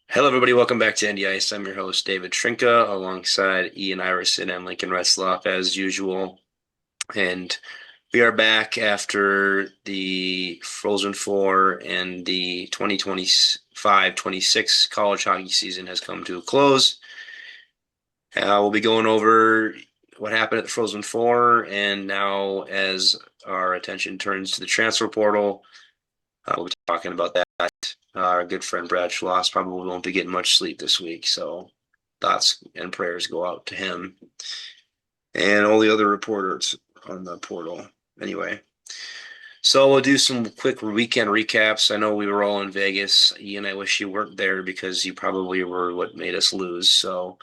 Hello, everybody. Welcome back to Indy Ice. I'm your host, David Trinka, alongside Ian Iverson and Lincoln Retzloff, as usual. And we are back after the Frozen Four and the 2025-26 college hockey season has come to a close. We'll be going over what happened at the Frozen Four, and now as our attention turns to the transfer portal, we'll be talking about that. Our good friend Brad Schloss probably won't be getting much sleep this week, so thoughts and prayers go out to him and all the other reporters on the portal. Anyway, so we'll do some quick weekend recaps. I know we were all in Vegas. Ian, I wish you weren't there because you probably were what made us lose. So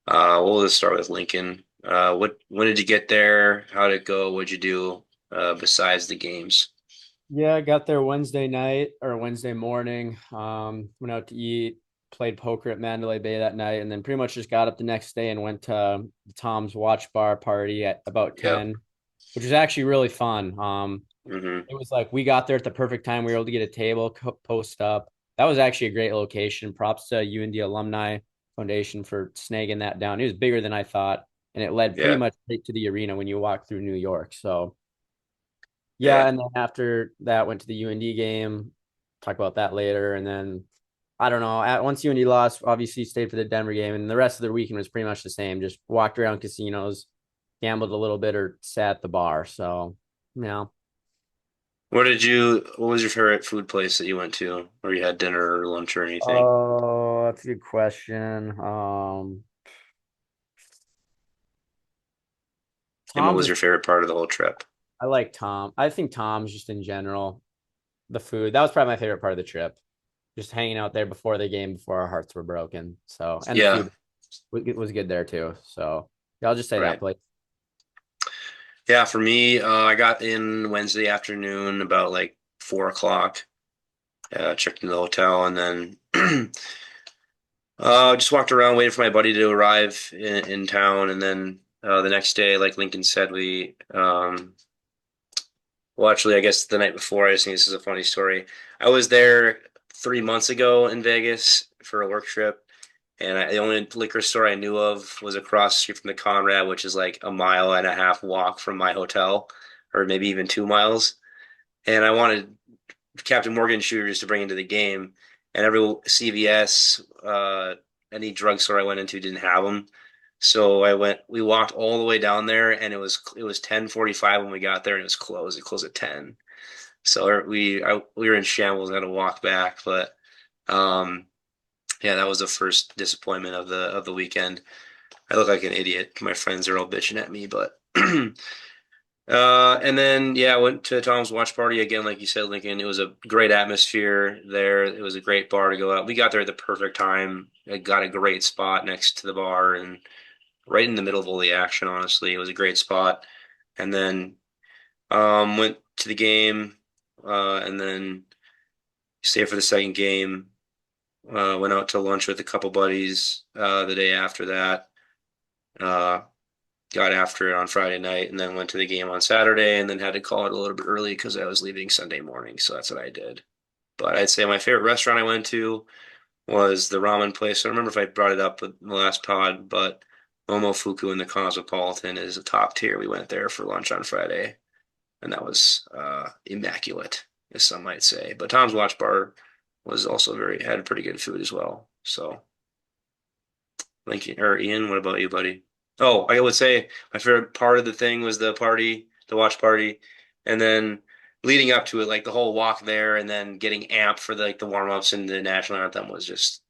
we'll just start with Lincoln. When did you get there? How did it go? What'd you do besides the games? Yeah, I got there Wednesday night or Wednesday morning. Went out to eat, played poker at Mandalay Bay that night, and then pretty much just got up the next day and went to Tom's Watch Bar party at about Yep. 10, which was actually really fun. Hmm. It was like we got there at the perfect time. We were able to get a table, post up. That was actually a great location. Props to UND Alumni Foundation for snagging that down. It was bigger than I thought, and it led pretty Yeah. much straight to the arena when you walk through New York. So yeah, Yeah. and then after that, went to the UND game. Talk about that later, and then I don't know. Once UND lost, obviously stayed for the Denver game, and the rest of the weekend was pretty much the same. Just walked around casinos, gambled a little bit, or sat at the bar. So, yeah. What was your favorite food place that you went to, or you had dinner or lunch or anything? Oh, that's a good question. And what Tom's was is your favorite part of the whole trip? I like Tom. I think Tom's just in general, the food. That was probably my favorite part of the trip. Just hanging out there before the game, before our hearts were broken. So, and the Yeah, food was good there too. So, yeah, I'll just say that right. place. Yeah, for me, I got in Wednesday afternoon about like 4 o'clock. Checked into the hotel and then just walked around, waited for my buddy to arrive in town, and then the next day, like Lincoln said, well, actually, I guess the night before, I just think this is a funny story. I was there 3 months ago in Vegas for a work trip, and the only liquor store I knew of was across the street from the Conrad, which is like a mile and a half walk from my hotel, or maybe even 2 miles. And I wanted Captain Morgan shooters to bring into the game, and every CVS, any drugstore I went into didn't have them. So we walked all the way down there, and it was 10:45 when we got there, and it was closed. It closed at 10. So we were in shambles and had to walk back, but um, yeah, that was the first disappointment of the weekend. I look like an idiot. My friends are all bitching at me, but and then yeah, I went to Tom's watch party again, like you said, Lincoln. It was a great atmosphere there. It was a great bar to go out. We got there at the perfect time. I got a great spot next to the bar and right in the middle of all the action, honestly. It was a great spot. And then went to the game, and then stayed for the second game. Went out to lunch with a couple buddies the day after that. Uh, got after it on Friday night, and then went to the game on Saturday, and then had to call it a little bit early because I was leaving Sunday morning. So that's what I did. But I'd say my favorite restaurant I went to was the ramen place. I don't remember if I brought it up in the last pod, but Momofuku in the Cosmopolitan is a top tier. We went there for lunch on Friday, and that was immaculate, as some might say. But Tom's Watch Bar was also had pretty good food as well. So, Lincoln or Ian, what about you, buddy? Oh, I would say my favorite part of the thing was the party, the watch party, and then leading up to it, like the whole walk there, and then getting amped for the warm ups and the national anthem was just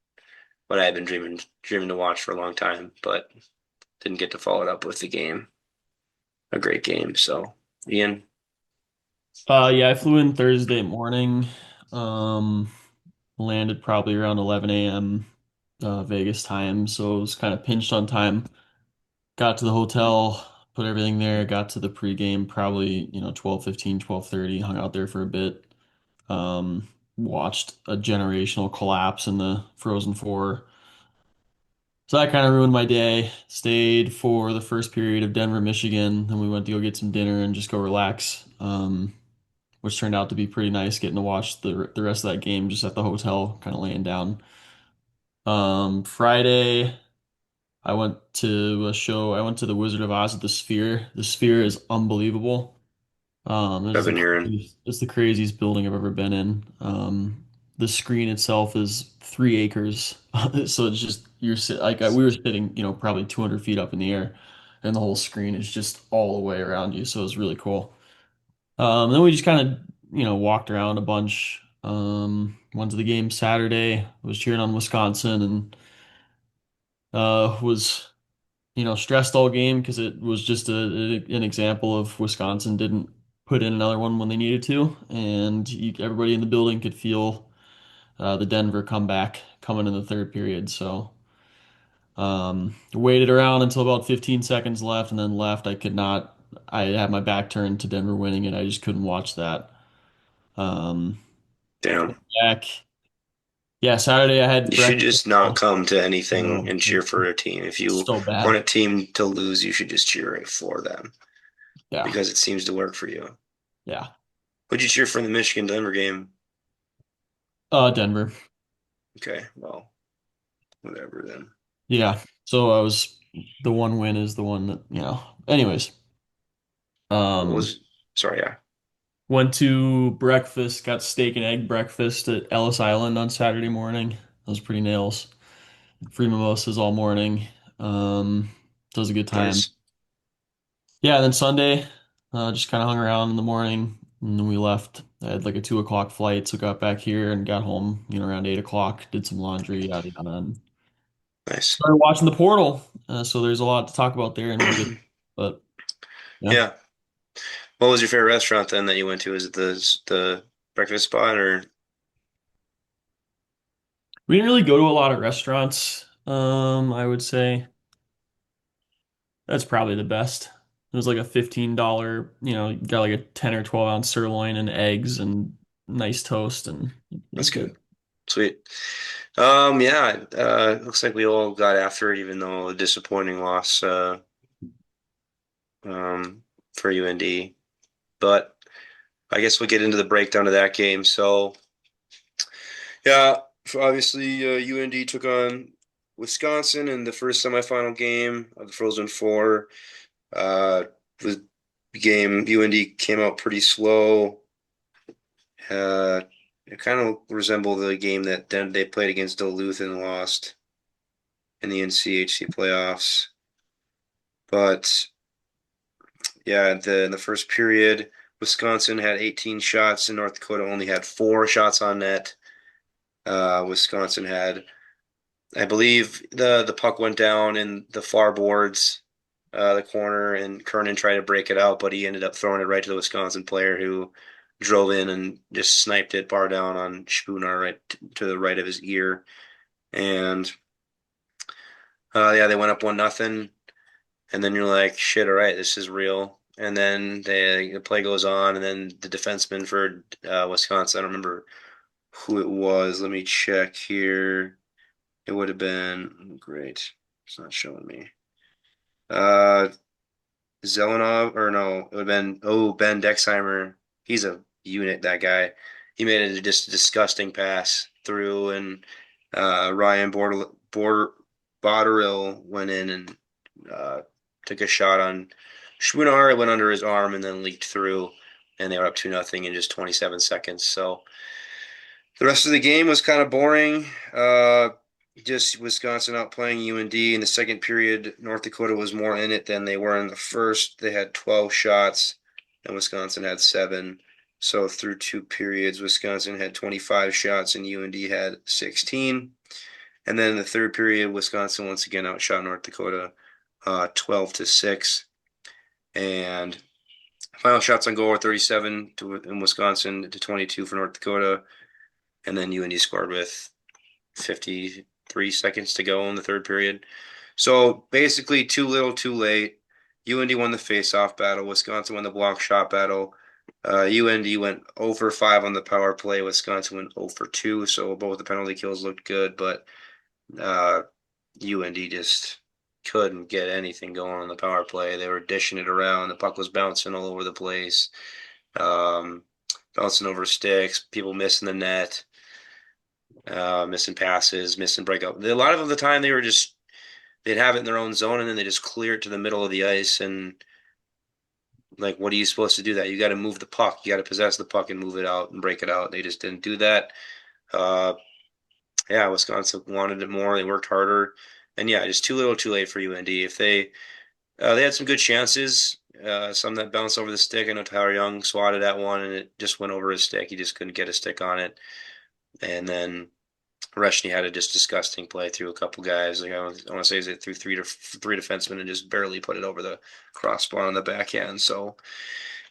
what I had been dreaming to watch for a long time, but didn't get to follow it up with the game. A great game. So, Ian, Yeah, I flew in Thursday morning. Um, Landed probably around 11 a.m. Vegas time, so it was kind of pinched on time. Got to the hotel, put everything there, got to the pregame probably, 12:15, 12:30, hung out there for a bit. Watched a generational collapse in the Frozen Four. So that kind of ruined my day. Stayed for the first period of Denver, Michigan, then we went to go get some dinner and just go relax. Which turned out to be pretty nice getting to watch the rest of that game just at the hotel, kind of laying down. Friday, I went to a show. I went to the Wizard of Oz at the Sphere. The Sphere is unbelievable. I've been hearing. It's the craziest building I've ever been in. The screen itself is 3 acres, so it's just we were sitting, probably 200 feet up in the air, and the whole screen is just all the way around you. So it was really cool. Then we just kind of, walked around a bunch. Went to the game Saturday. Was cheering on Wisconsin and was stressed all game because it was just an example of Wisconsin didn't put in another one when they needed to, and everybody in the building could feel the Denver comeback coming in the third period. So waited around until about 15 seconds left, and then left. I could not. I had my back turned to Denver winning, and I just couldn't watch that. Um, Damn. Back. Yeah, Saturday I had You should breakfast. just not come to anything No, and cheer for a team. If you so want bad. a team to lose, you should just cheer it for them Yeah, because it seems to work for you. yeah. Would you cheer for in the Michigan Denver game? Denver. Okay, well, whatever then. Yeah. So I was the one win is the one that, Anyways, What um was, sorry, yeah. went to breakfast, got steak and egg breakfast at Ellis Island on Saturday morning. That was pretty nails. Free mimosas all morning. That was a good time. Nice. Yeah, and then Sunday, just kind of hung around in the morning and then we left. I had like a 2 o'clock flight, so got back here and got home, around 8 o'clock, did some laundry, yada yada, and Nice. started watching the portal. So there's a lot to talk about there, and we'll get, but yeah. Yeah. What was your favorite restaurant then that you went to? Is it the breakfast spot or We didn't really go to a lot of restaurants. I would say that's probably the best. It was like a $15, you got like a 10 or 12 ounce sirloin and eggs and nice toast, and it that's was good. good. Sweet. Yeah, looks like we all got after it, even though a disappointing loss um, for UND. But I guess we'll get into the breakdown of that game. So, yeah, obviously UND took on Wisconsin in the first semifinal game of the Frozen Four. Uh, the game UND came out pretty slow. Uh, it kind of resembled the game that then they played against Duluth and lost in the NCHC playoffs. But yeah, in the first period, Wisconsin had 18 shots and North Dakota only had 4 shots on net. Wisconsin had, I believe, the puck went down in the far boards, the corner, and Kernan tried to break it out, but he ended up throwing it right to the Wisconsin player who drove in and just sniped it bar down on Spooner right to the right of his ear. And yeah, they went up 1-0. And then you're like, shit, all right, this is real. And then the play goes on, and then the defenseman for Wisconsin, I don't remember who it was. Let me check here. It would have been great. It's not showing me. Uh, Zelenov, or no, it would have been Ben Dexheimer. He's a unit, that guy. He made it just a disgusting pass through, and Ryan Botterill went in and uh, took a shot on Schooner. It went under his arm and then leaked through, and they were up 2-0 in just 27 seconds. So the rest of the game was kind of boring. Just Wisconsin outplaying UND in the second period. North Dakota was more in it than they were in the first. They had 12 shots, and Wisconsin had 7. So through 2 periods, Wisconsin had 25 shots and UND had 16. And then in the third period, Wisconsin once again outshot North Dakota 12-6. And final shots on goal were 37 in Wisconsin to 22 for North Dakota. And then UND scored with 53 seconds to go in the third period. So basically, too little, too late. UND won the face-off battle. Wisconsin won the block shot battle. UND went 0 for 5 on the power play. Wisconsin went 0 for 2. So both the penalty kills looked good, but UND just couldn't get anything going on the power play. They were dishing it around. The puck was bouncing all over the place, um, bouncing over sticks, people missing the net. missing passes, missing breakup. A lot of the time they were just they'd have it in their own zone and then they just clear it to the middle of the ice and like what are you supposed to do that? You got to move the puck. You got to possess the puck and move it out and break it out. They just didn't do that. Uh, yeah, Wisconsin wanted it more. They worked harder. And yeah, just too little, too late for UND. If they had some good chances, some that bounced over the stick. I know Tyler Young swatted at one and it just went over his stick. He just couldn't get a stick on it. And then Rushney had a just disgusting play through a couple guys. Like I want to say, is it through three defensemen and just barely put it over the crossbar on the backhand. So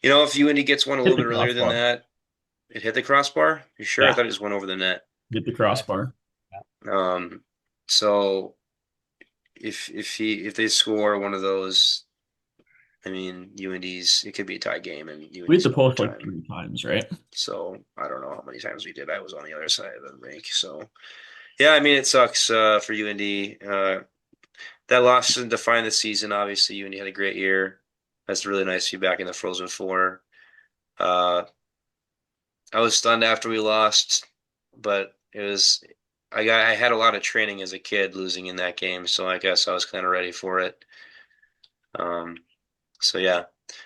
if UND gets one a Hit little the bit earlier than crossbar. that, it hit the crossbar. You sure? I Yeah, thought it just went over the net. hit the crossbar. Um, so if they score one of those, I mean UND's it could be a tie game and We hit UND's the in post like overtime. 3 times, right? So I don't know how many times we did. I was on the other side of the rink. So yeah, I mean it sucks for UND. That loss doesn't define the season. Obviously, UND had a great year. That's really nice to be back in the Frozen Four. Uh, I was stunned after we lost, but I had a lot of training as a kid losing in that game, so I guess I was kind of ready for it. Um, so yeah,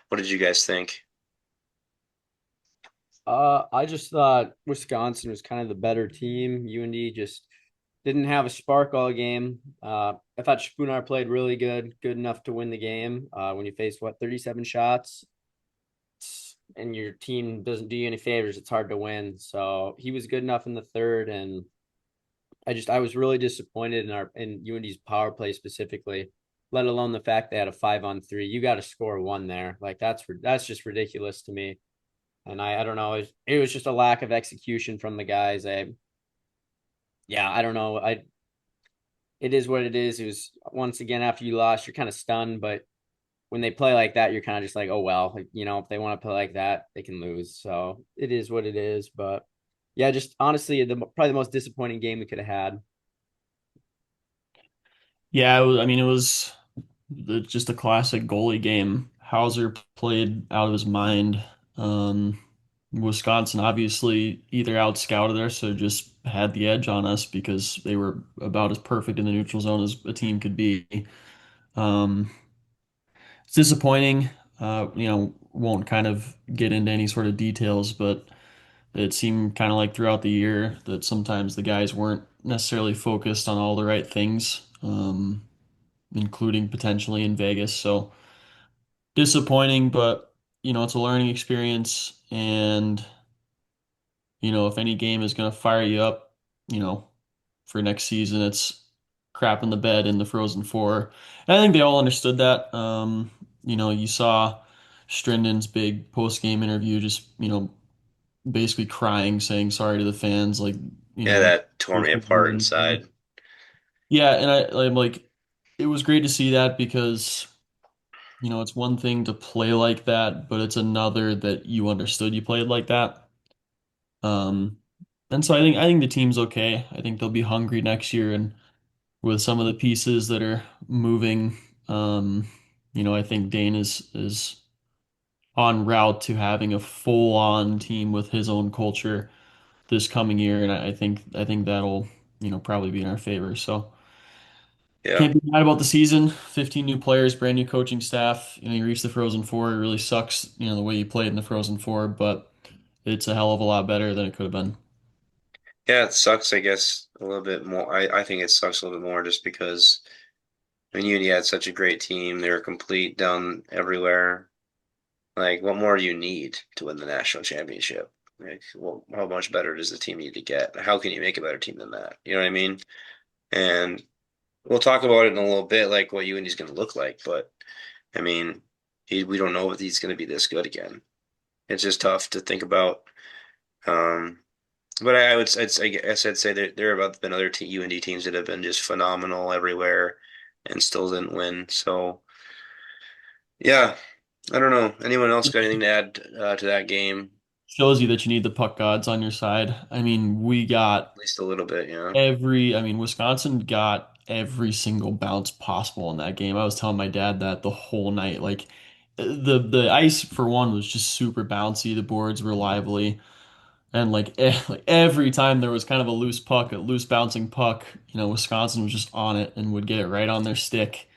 what did you guys think? I just thought Wisconsin was kind of the better team. UND just didn't have a spark all game. I thought Spoonar played really good enough to win the game. When you face 37 shots, and your team doesn't do you any favors, it's hard to win. So he was good enough in the third, and I was really disappointed in UND's power play specifically, let alone the fact they had a 5-on-3. You got to score one there. Like that's just ridiculous to me. And I don't know. It was just a lack of execution from the guys. I don't know. It is what it is. It was once again after you lost, you're kind of stunned, but when they play like that, you're kind of just like, oh well, like, if they want to play like that, they can lose. So it is what it is. But yeah, just honestly, probably the most disappointing game we could have had. Yeah, I mean, it was just a classic goalie game. Hauser played out of his mind. Um, Wisconsin obviously either out scouted us or just had the edge on us because they were about as perfect in the neutral zone as a team could be. Um, it's disappointing. Won't kind of get into any sort of details, but it seemed kind of like throughout the year that sometimes the guys weren't necessarily focused on all the right things, including potentially in Vegas. So disappointing, but it's a learning experience, and if any game is going to fire you up, you know, for next season, it's crap in the bed in the Frozen Four. And I think they all understood that. You saw Strinden's big post-game interview, just basically crying, saying sorry to the fans, like Yeah, that tore me basically apart inside. yeah, and I'm like, it was great to see that because it's one thing to play like that, but it's another that you understood you played like that. Um, and so I think the team's okay. I think they'll be hungry next year, and with some of the pieces that are moving, I think Dane is on route to having a full-on team with his own culture this coming year, and I think that'll probably be in our favor. So. Yeah. Can't be mad about the season. 15 new players, brand new coaching staff. You reached the Frozen Four. It really sucks, the way you played in the Frozen Four, but it's a hell of a lot better than it could have been. Yeah, it sucks, I guess, a little bit more. I think it sucks a little bit more just because I mean UND had such a great team. They were complete down everywhere. Like, what more do you need to win the national championship? Like, well, how much better does the team need to get? How can you make a better team than that? You know what I mean? And we'll talk about it in a little bit, like what UND is going to look like. But I mean, we don't know if he's going to be this good again. It's just tough to think about. Um, but I guess I'd say that there have been other UND teams that have been just phenomenal everywhere and still didn't win. So yeah, I don't know. Anyone else got anything to add to that game? Shows you that you need the puck gods on your side. I mean, we got At least a little bit, yeah. Wisconsin got every single bounce possible in that game. I was telling my dad that the whole night. Like the ice for one was just super bouncy. The boards were lively. And like every time there was kind of a loose puck, a loose bouncing puck, Wisconsin was just on it and would get it right on their stick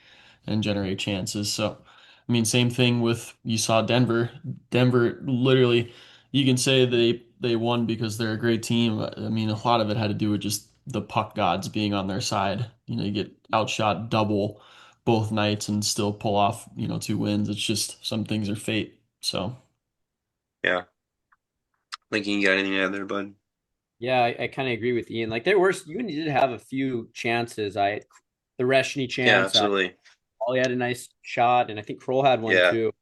and generate chances. So, I mean, same thing with you saw Denver. Denver literally, you can say they won because they're a great team. I mean, a lot of it had to do with just the puck gods being on their side. You get outshot double both nights and still pull off, two wins. It's just some things are fate. So, Yeah. Lincoln, you got anything to add there, bud? Yeah, I kind of agree with Ian. Like there were you did have a few chances. The Reshny Yeah, chance. absolutely. Ollie had a nice shot, and I think Kroll had one Yeah, too.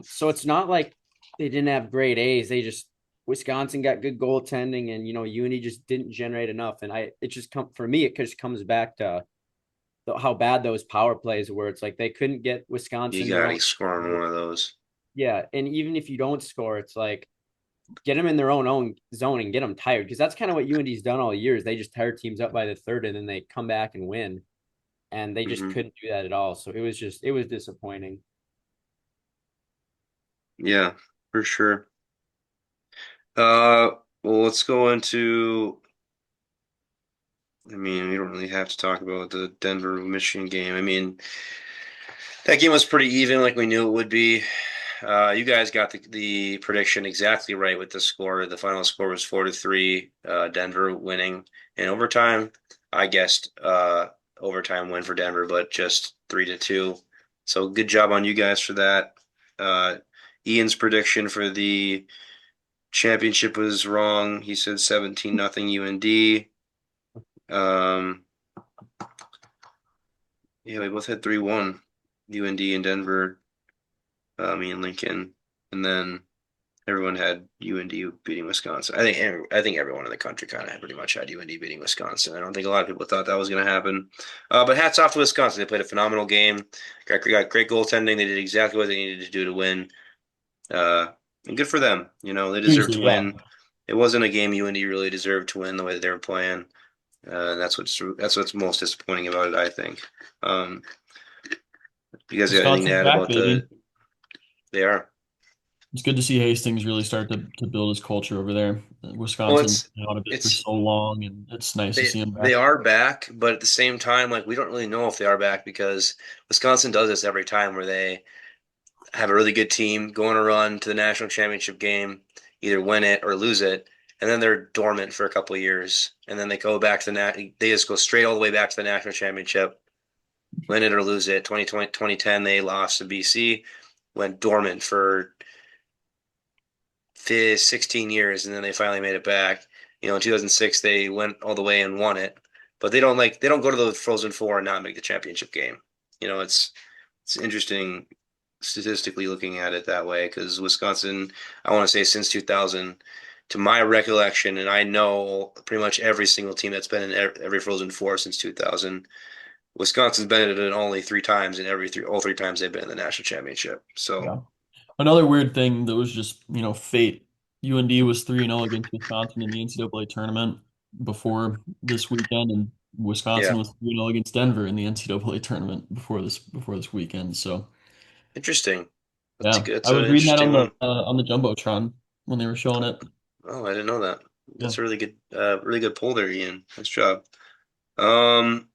So it's not like they didn't have great A's. They just Wisconsin got good goaltending, and UNI just didn't generate enough. And it just come for me. It just comes back to how bad those power plays were. It's like they couldn't get you Wisconsin their got own. to score on one of those. Yeah, and even if you don't score, it's like get them in their own zone and get them tired because that's kind of what UND's done all years. They just tire teams up by the third and then they come back and win, and they just Hmm. couldn't do that at all. So it was disappointing. Yeah, for sure. Uh, well, let's go into. I mean, we don't really have to talk about the Denver Michigan game. I mean, that game was pretty even, like we knew it would be. You guys got the prediction exactly right with the score. The final score was 4-3, Denver winning in overtime. I guessed overtime win for Denver, but just 3-2. So good job on you guys for that. Uh, Ian's prediction for the championship was wrong. He said 17-0 UND. Um, yeah, we both had 3-1 UND and Denver, me and Lincoln, and then everyone had UND beating Wisconsin. I think everyone in the country kind of pretty much had UND beating Wisconsin. I don't think a lot of people thought that was going to happen. But hats off to Wisconsin. They played a phenomenal game. Got great goaltending. They did exactly what they needed to do to win. Uh, and good for them. They deserved to seriously, yeah. win. It wasn't a game UND really deserved to win the way that they were playing. And that's what's most disappointing about it, I think. Um, you guys got anything to Wisconsin's add back, about baby. they are? It's good to see Hastings really start to build his culture over there. Well, Wisconsin been out of it for it's so long, and it's nice to they see him they back. are back, but at the same time, like we don't really know if they are back because Wisconsin does this every time where they have a really good team, go on a run to the national championship game, either win it or lose it, and then they're dormant for a couple of years, and then they go back to they just go straight all the way back to the national championship, win it or lose it. 2020, 2010, they lost to BC, went dormant for 16 years, and then they finally made it back. In 2006, they went all the way and won it, but they don't go to the Frozen Four and not make the championship game. It's interesting statistically looking at it that way because Wisconsin, I want to say since 2000, to my recollection, and I know pretty much every single team that's been in every Frozen Four since 2000. Wisconsin's been in it only three times, and all three times they've been in the national championship. So Yeah. Another weird thing that was just, fate. UND was 3-0 against Wisconsin in the NCAA tournament before this weekend, and Wisconsin yeah, was 3-0 against Denver in the NCAA tournament before this weekend. So, interesting. That's yeah, good. That's I an was reading that interesting one. on the Jumbotron when they were showing it. Oh, I didn't know that. Yeah. That's a really good pull there, Ian. Nice job. Um,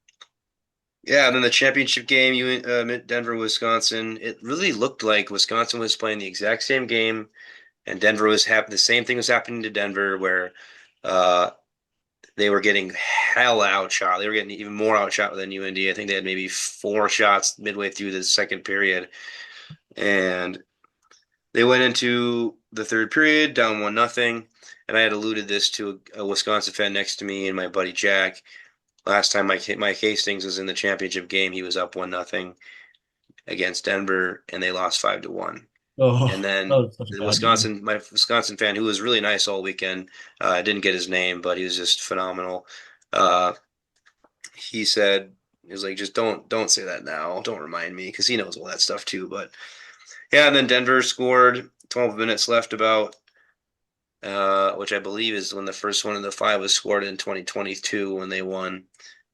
yeah, and then the championship game, Denver, Wisconsin. It really looked like Wisconsin was playing the exact same game, and Denver was happening. The same thing was happening to Denver, where uh, they were getting hell outshot. They were getting even more outshot than UND. I think they had maybe four shots midway through the second period, and they went into the third period down 1-0. And I had alluded this to a Wisconsin fan next to me and my buddy Jack. Last time Mike Hastings was in the championship game, he was up 1-0 against Denver, and they lost 5-1. And Oh, that then was such a bad game. My Wisconsin fan, who was really nice all weekend, didn't get his name, but he was just phenomenal. Uh, he said he was like, just don't say that now. Don't remind me because he knows all that stuff too. But yeah, and then Denver scored 12 minutes left about, which I believe is when the first one of the five was scored in 2022 when they won.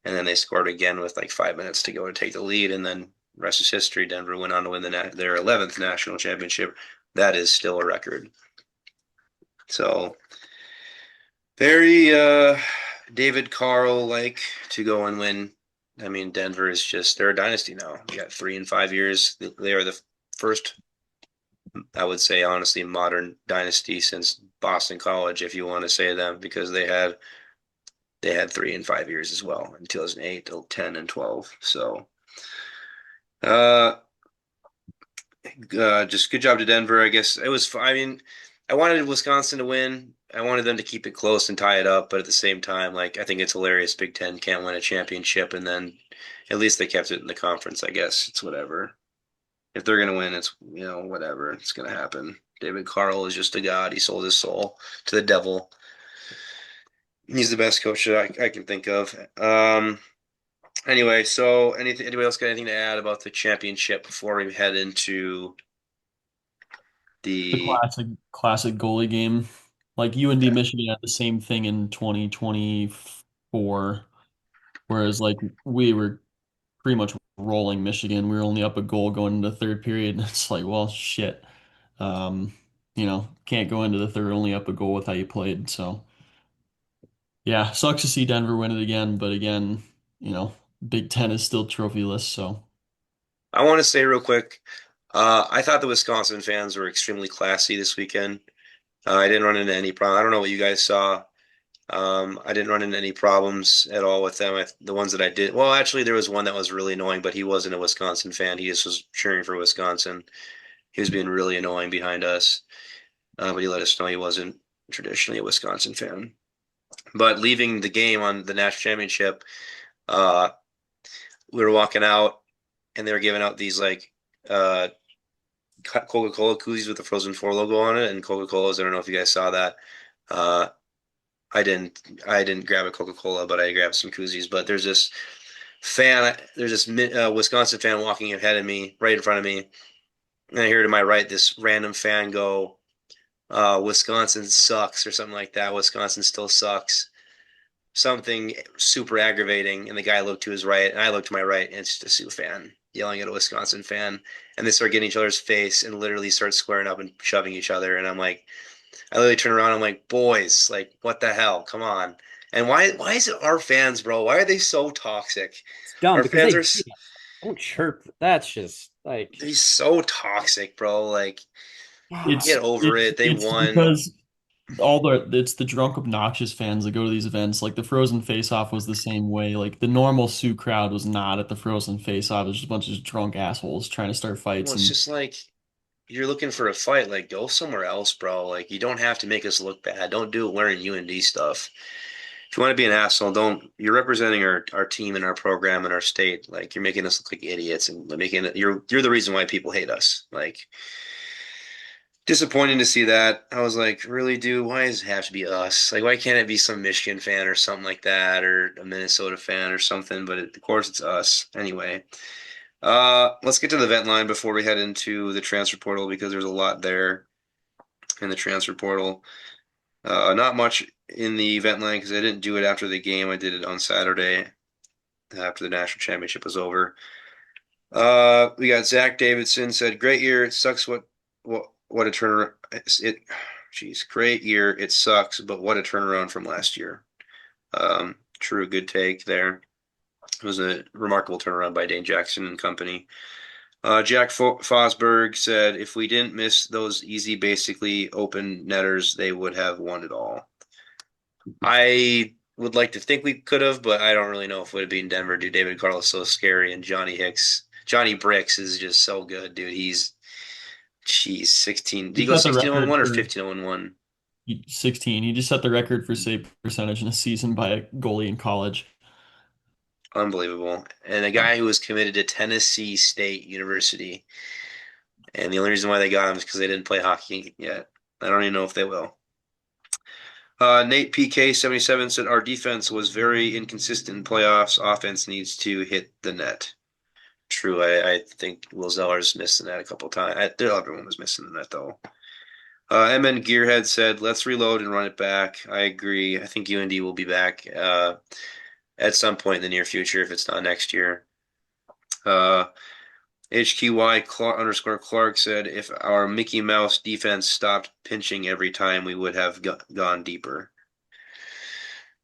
And then they scored again with like 5 minutes to go to take the lead. And then rest is history. Denver went on to win their 11th national championship. That is still a record. So Very David Carl like to go and win. I mean, Denver is just they're a dynasty now. We got 3 in 5 years. They are the first, I would say, honestly, modern dynasty since Boston College, if you want to say them, because they had 3 in 5 years as well in 2008 till 10 and 12. So uh just good job to Denver. I guess it was. I mean, I wanted Wisconsin to win. I wanted them to keep it close and tie it up, but at the same time, like I think it's hilarious. Big Ten can't win a championship, and then at least they kept it in the conference. I guess it's whatever. If they're gonna win, it's whatever. It's gonna happen. David Carl is just a god. He sold his soul to the devil. He's the best coach that I can think of. Anyway, so anything? Anybody else got anything to add about the championship before we head into The the? classic goalie game. Like UND Michigan had the same thing in 2024, whereas like we were pretty much rolling Michigan. We were only up a goal going into the third period, and it's like, well, shit. Um, can't go into the third only up a goal with how you played. So yeah, sucks to see Denver win it again, but again, you know, Big Ten is still trophyless, so I want to say real quick, I thought the Wisconsin fans were extremely classy this weekend. I didn't run into any problem. I don't know what you guys saw. I didn't run into any problems at all with them. The ones that I did, well, actually, there was one that was really annoying, but he wasn't a Wisconsin fan. He just was cheering for Wisconsin. He was being really annoying behind us, but he let us know he wasn't traditionally a Wisconsin fan. But leaving the game on the national championship, uh, we were walking out, and they were giving out these like uh, Coca-Cola koozies with the Frozen 4 logo on it, and Coca-Colas. I don't know if you guys saw that. Uh, I didn't grab a Coca-Cola, but I grabbed some koozies. But there's this Wisconsin fan walking ahead of me, right in front of me, and I hear to my right this random fan go, "Wisconsin sucks" or something like that. Wisconsin still sucks. Something super aggravating, and the guy looked to his right, and I looked to my right, and it's just a Sioux fan yelling at a Wisconsin fan, and they start getting each other's face and literally start squaring up and shoving each other, and I'm like, I literally turn around, I'm like, boys, like, what the hell? Come on. And why is it our fans, bro? Why are they so toxic? It's dumb Our because fans they are beat us. Don't chirp. That's just like they're so toxic, bro. Like, get it's over it's it. They it's won. because it's the drunk obnoxious fans that go to these events. Like the Frozen Face Off was the same way. Like the normal Sioux crowd was not at the Frozen Face Off. It was just a bunch of drunk assholes trying to start Well, fights it's and just like you're looking for a fight. Like, go somewhere else, bro. Like, you don't have to make us look bad. Don't do it wearing UND stuff. If you want to be an asshole, don't. You're representing our team and our program and our state. Like, you're making us look like idiots and making it. You're the reason why people hate us. Like, disappointing to see that. I was like, really, dude? Why does it have to be us? Like, why can't it be some Michigan fan or something like that, or a Minnesota fan or something? But of course, it's us anyway. Let's get to the vent line before we head into the transfer portal because there's a lot there in the transfer portal. Not much in the event line because I didn't do it after the game. I did it on Saturday after the national championship was over. We got Zach Davidson said, "Great year. It sucks. What a turnaround. Geez, great year. It sucks, but what a turnaround from last year." True, good take there. It was a remarkable turnaround by Dane Jackson and company. Jack Fosberg said, "If we didn't miss those easy, basically open netters, they would have won it all." I would like to think we could have, but I don't really know if it would have been Denver, dude. David Carl is so scary, and Johnny Bricks is just so good, dude. Geez, 16. Did he he go set the 16-0-1 record or for 15-0-1? 16. He just set the record for save percentage in a season by a goalie in college. Unbelievable. And a guy who was committed to Tennessee State University. And the only reason why they got him is because they didn't play hockey yet. I don't even know if they will. Nate PK77 said our defense was very inconsistent in playoffs. Offense needs to hit the net. True, I think Will Zeller's missed the net a couple times. Everyone was missing the net though. MN Gearhead said, "Let's reload and run it back." I agree. I think UND will be back at some point in the near future if it's not next year. Uh, HQY underscore Clark said, "If our Mickey Mouse defense stopped pinching every time, we would have gone deeper."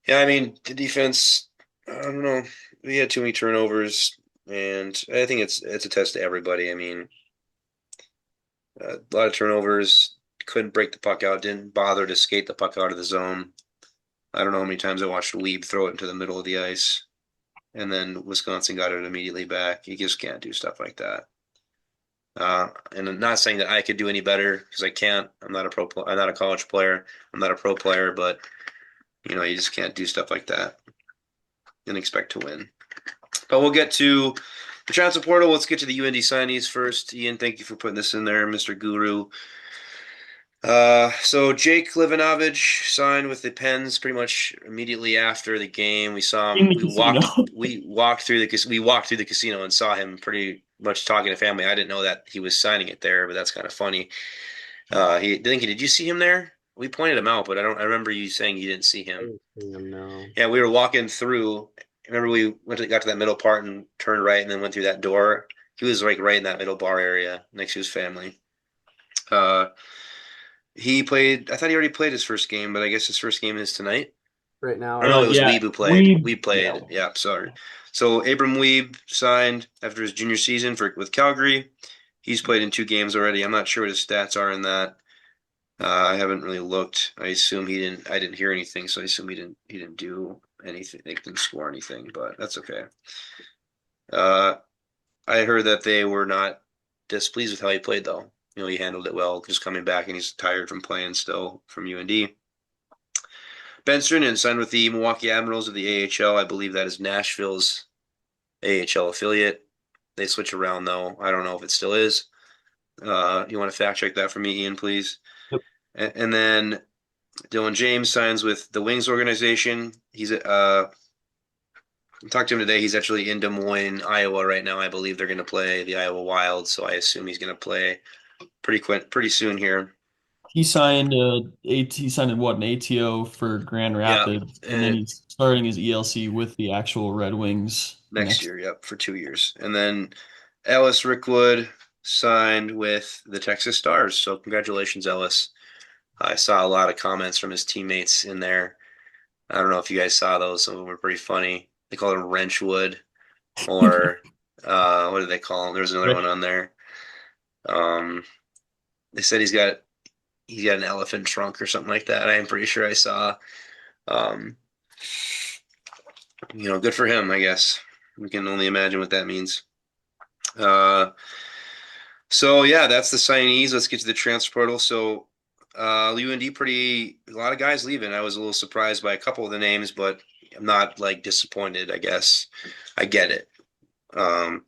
Yeah, I mean the defense. I don't know. We had too many turnovers, and I think it's a test to everybody. I mean, a lot of turnovers. Couldn't break the puck out. Didn't bother to skate the puck out of the zone. I don't know how many times I watched Weeb throw it into the middle of the ice, and then Wisconsin got it immediately back. You just can't do stuff like that. And I'm not saying that I could do any better because I can't. I'm not a I'm not a college player. I'm not a pro player, but you just can't do stuff like that and expect to win. But we'll get to the transfer portal. Let's get to the UND signees first. Ian, thank you for putting this in there, Mr. Guru. So Jake Livanovich signed with the Pens pretty much immediately after the game. We saw In him. the casino. We walked through the casino and saw him pretty much talking to family. I didn't know that he was signing it there, but that's kind of funny. Did you see him there? We pointed him out, but I don't. I remember you saying you didn't see I him. didn't see him, no. Yeah, we were walking through. Remember we got to that middle part and turned right and then went through that door. He was like right in that middle bar area next to his family. Uh, he played. I thought he already played his first game, but I guess his first game is tonight. Right now, Or no, it was Yeah, Weeb who played. we Weeb yeah. played. Yeah, sorry. So Abram Weeb signed after his junior season with Calgary. He's played in 2 games already. I'm not sure what his stats are in that. I haven't really looked. I assume he didn't. I didn't hear anything, so I assume he didn't. He didn't do anything. They didn't score anything, but that's okay. Uh, I heard that they were not displeased with how he played, though. He handled it well, just coming back, and he's tired from playing still from UND. Ben Strinden signed with the Milwaukee Admirals of the AHL. I believe that is Nashville's AHL affiliate. They switch around though. I don't know if it still is. You want to fact check that for me, Ian, please? Yep. And then Dylan James signs with the Wings organization. He's I talked to him today. He's actually in Des Moines, Iowa right now. I believe they're going to play the Iowa Wild, so I assume he's going to play pretty soon here. He signed what, an ATO for Grand Yeah, Rapids, and then and he's starting his ELC with the actual Red Wings next next. year. Yep, for 2 years. And then Ellis Rickwood signed with the Texas Stars. So congratulations, Ellis. I saw a lot of comments from his teammates in there. I don't know if you guys saw those. Some of them were pretty funny. They call him Wrenchwood, or what do they call him? There's another one Rich. on there. Um, they said he's got an elephant trunk or something like that. I am pretty sure I saw. Um, good for him, I guess. We can only imagine what that means. Uh, so yeah, that's the signees. Let's get to the transfer portal. So UND a lot of guys leaving. I was a little surprised by a couple of the names, but I'm not like disappointed, I guess. I get it. Um,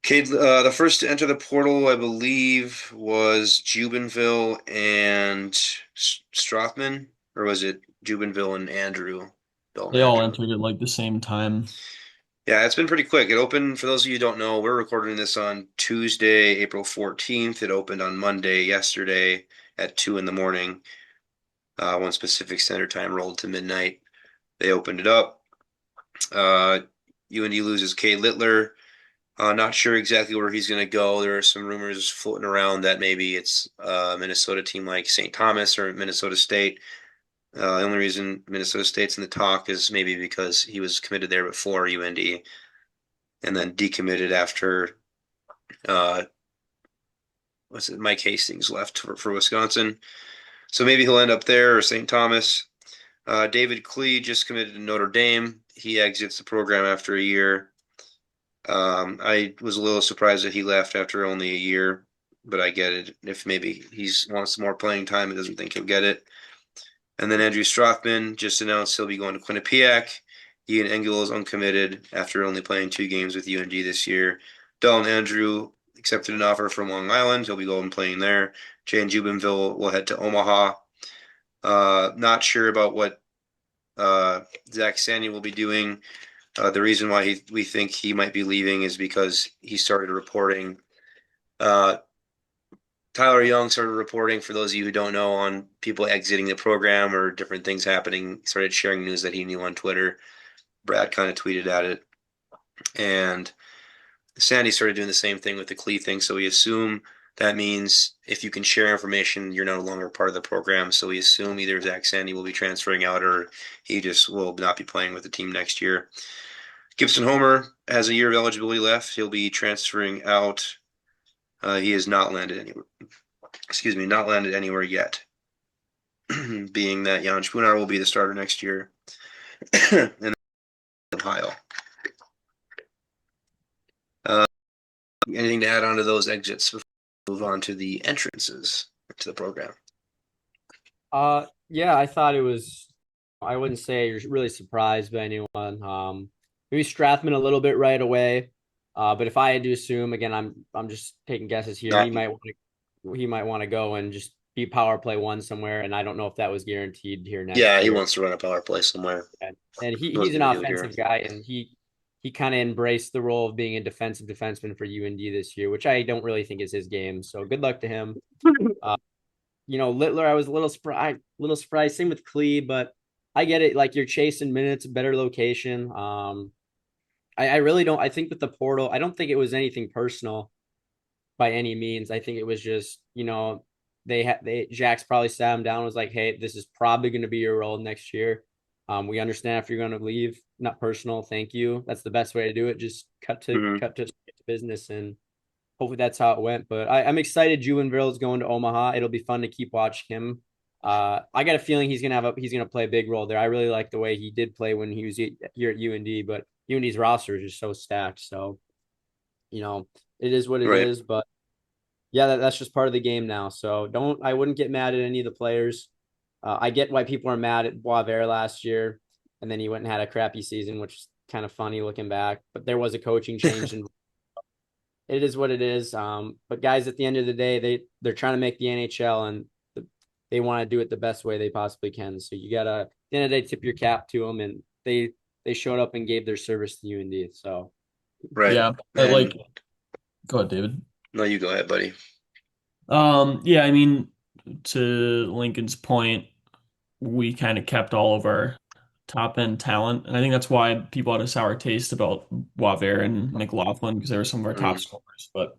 the first to enter the portal, I believe, was Jubenville and Strothman, or was it Jubenville and Andrew? Bill and They all Andrew. entered at like the same time. Yeah, it's been pretty quick. It opened, for those of you who don't know, we're recording this on Tuesday, April 14th. It opened on Monday, yesterday at 2 in the morning. When Pacific Standard Time rolled to midnight. They opened it up. UND loses Kay Littler. Not sure exactly where he's going to go. There are some rumors floating around that maybe it's a Minnesota team like St. Thomas or Minnesota State. The only reason Minnesota State's in the talk is maybe because he was committed there before UND and then decommitted after uh, what's it? Mike Hastings left for Wisconsin. So maybe he'll end up there or St. Thomas. David Klee just committed to Notre Dame. He exits the program after a year. I was a little surprised that he left after only a year, but I get it. If maybe he wants more playing time and doesn't think he'll get it. And then Andrew Strothman just announced he'll be going to Quinnipiac. Ian Engel is uncommitted after only playing 2 games with UND this year. Dylan Andrew accepted an offer from Long Island. He'll be going playing there. Jane Jubenville will head to Omaha. Not sure about what Zach Sandy will be doing. The reason why we think he might be leaving is because he started reporting. Uh, Tyler Young started reporting, for those of you who don't know, on people exiting the program or different things happening. He started sharing news that he knew on Twitter. Brad kind of tweeted at it. And Sandy started doing the same thing with the Klee thing. So we assume That means if you can share information, you're no longer part of the program. So we assume either Zach Sandy will be transferring out or he just will not be playing with the team next year. Gibson Homer has a year of eligibility left. He'll be transferring out. He has not landed anywhere. Excuse me, not landed anywhere yet. Being that Jan Spunar will be the starter next year, and Ohio. Uh, Anything to add on to those exits before we move on to the entrances to the program? Yeah, I thought it was. I wouldn't say you're really surprised by anyone. Maybe Strathman a little bit right away. But if I had to assume, again, I'm just taking guesses here. Not, He might want to go and just be power play one somewhere, and I don't know if that was guaranteed here yeah, next he year. wants to run a power play somewhere. And he's Nothing an to do here. offensive guy, and he kind of embraced the role of being a defensive defenseman for UND this year, which I don't really think is his game. So good luck to him. Uh, Littler, I was a little surprised. Same with Klee, but I get it. Like you're chasing minutes, better location. I really don't. I think with the portal, I don't think it was anything personal by any means. I think it was just Jack's probably sat him down and was like, hey, this is probably going to be your role next year. We understand if you're going to leave, not personal. Thank you. That's the best way to do it. Just Mm-hmm. cut to business, and hopefully that's how it went. But I'm excited. Juvenville is going to Omaha. It'll be fun to keep watching him. I got a feeling he's gonna play a big role there. I really like the way he did play when he was here at UND, but UND's roster is just so stacked. So it is what it Right. is. But yeah, that's just part of the game now. So I wouldn't get mad at any of the players. I get why people are mad at Boisvert last year, and then he went and had a crappy season, which is kind of funny looking back. But there was a coaching change, and it is what it is. But guys, at the end of the day, they're trying to make the NHL, and they want to do it the best way they possibly can. So you gotta, at the end of the day, tip your cap to them, and they showed up and gave their service to UND. So Right. Yeah, And go ahead, David. no, you go ahead, buddy. Yeah, I mean, to Lincoln's point, we kind of kept all of our top end talent, and I think that's why people had a sour taste about Boisvert and McLaughlin because they were some of our top Mm, scorers. But